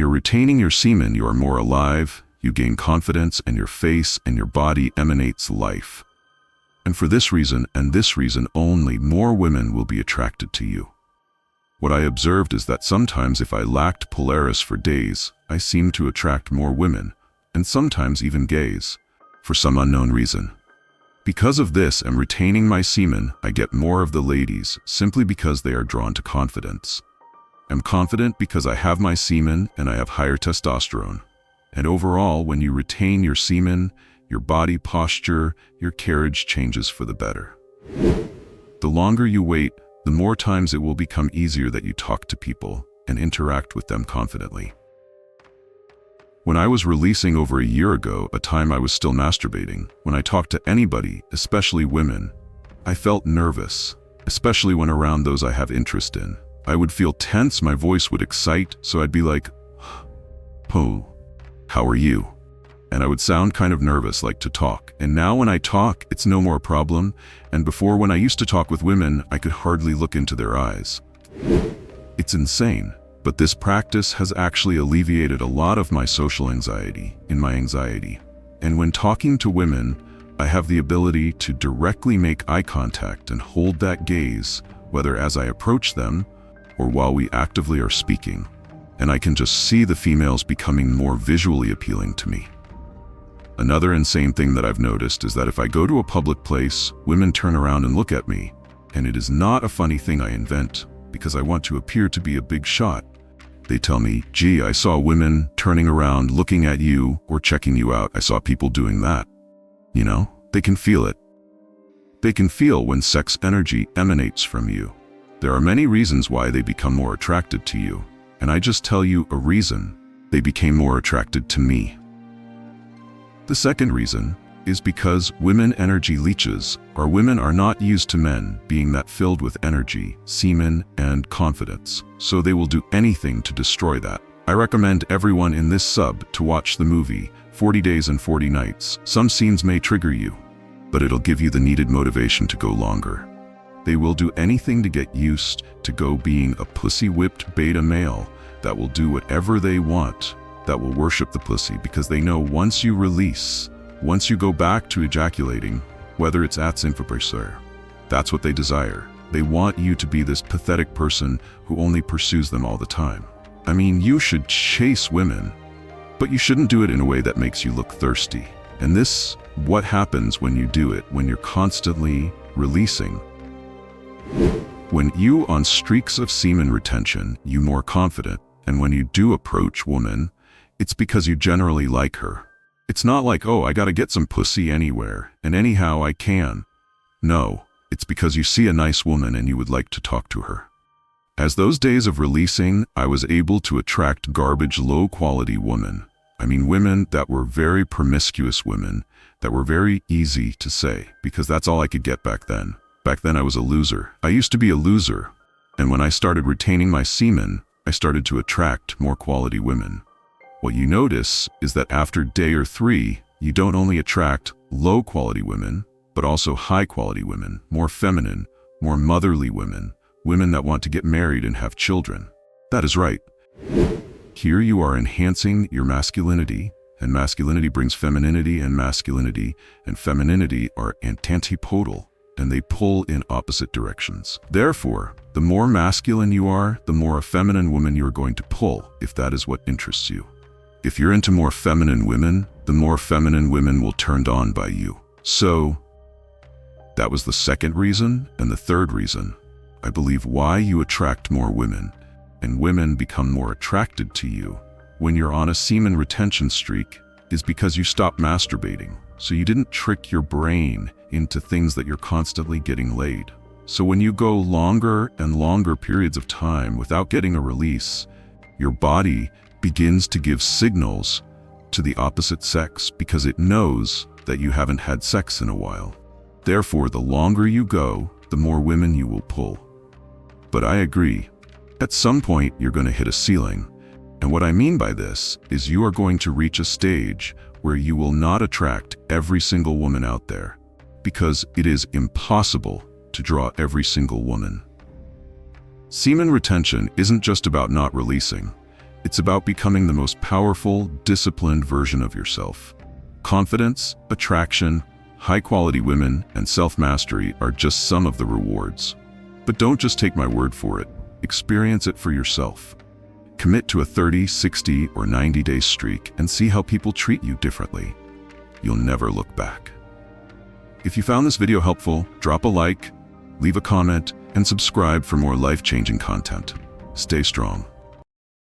you're retaining your semen, you are more alive, you gain confidence, and your face and your body emanates life. And for this reason, and this reason only, more women will be attracted to you. What I observed is that sometimes if I lacked Polaris for days, I seemed to attract more women, and sometimes even gays, for some unknown reason. Because of this and retaining my semen, I get more of the ladies simply because they are drawn to confidence. I'm confident because I have my semen and I have higher testosterone. And overall, when you retain your semen, your body posture, your carriage changes for the better. The longer you wait, the more times it will become easier that you talk to people and interact with them confidently. When I was releasing over a year ago, a time I was still masturbating, when I talked to anybody, especially women, I felt nervous, especially when around those I have interest in. I would feel tense, my voice would excite, so I'd be like, "Oh, how are you?" And I would sound kind of nervous, like to talk. And now when I talk, it's no more a problem. And before, when I used to talk with women, I could hardly look into their eyes. It's insane. But this practice has actually alleviated a lot of my social anxiety, And when talking to women, I have the ability to directly make eye contact and hold that gaze, whether as I approach them or while we actively are speaking. And I can just see the females becoming more visually appealing to me. Another insane thing that I've noticed is that if I go to a public place, women turn around and look at me. And it is not a funny thing I invent, because I want to appear to be a big shot. They tell me, "Gee, I saw women turning around, looking at you, or checking you out. I saw people doing that." You know, they can feel it. They can feel when sex energy emanates from you. There are many reasons why they become more attracted to you. And I just tell you a reason. They became more attracted to me. The second reason is because women energy leeches, or women are not used to men being that filled with energy, semen, and confidence. So they will do anything to destroy that. I recommend everyone in this sub to watch the movie 40 Days and 40 Nights. Some scenes may trigger you, but it'll give you the needed motivation to go longer. They will do anything to get used to go being a pussy-whipped beta male that will do whatever they want, that will worship the pussy, because they know once you release, once you go back to ejaculating, whether it's at symphopressor, that's what they desire. They want you to be this pathetic person who only pursues them all the time. I mean, you should chase women, but you shouldn't do it in a way that makes you look thirsty. And this, what happens when you do it, when you're constantly releasing. When you on streaks of semen retention, you more confident, and when you do approach woman, it's because you generally like her. It's not like, "Oh, I gotta get some pussy anywhere, and anyhow I can." No, it's because you see a nice woman and you would like to talk to her. As those days of releasing, I was able to attract garbage, low-quality women. I mean, women that were very promiscuous women, that were very easy to say, because that's all I could get back then. Back then I was a loser. I used to be a loser. And when I started retaining my semen, I started to attract more quality women. What you notice is that after day or 3, you don't only attract low-quality women, but also high-quality women, more feminine, more motherly women, women that want to get married and have children. That is right. Here you are enhancing your masculinity, and masculinity brings femininity, and femininity are antipodal, and they pull in opposite directions. Therefore, the more masculine you are, the more a feminine woman you're going to pull, if that is what interests you. If you're into more feminine women, the more feminine women will turned on by you. So, that was the second reason, and the third reason, I believe, why you attract more women, and women become more attracted to you when you're on a semen retention streak, is because you stopped masturbating. So you didn't trick your brain into things that you're constantly getting laid. So when you go longer and longer periods of time without getting a release, your body begins to give signals to the opposite sex because it knows that you haven't had sex in a while. Therefore, the longer you go, the more women you will pull. But I agree, at some point you're going to hit a ceiling. And what I mean by this is you are going to reach a stage where you will not attract every single woman out there, because it is impossible to draw every single woman. Semen retention isn't just about not releasing. It's about becoming the most powerful, disciplined version of yourself. Confidence, attraction, high-quality women, and self-mastery are just some of the rewards. But don't just take my word for it. Experience it for yourself. Commit to a 30, 60, or 90-day streak and see how people treat you differently. You'll never look back. If you found this video helpful, drop a like, leave a comment, and subscribe for more life-changing content. Stay strong.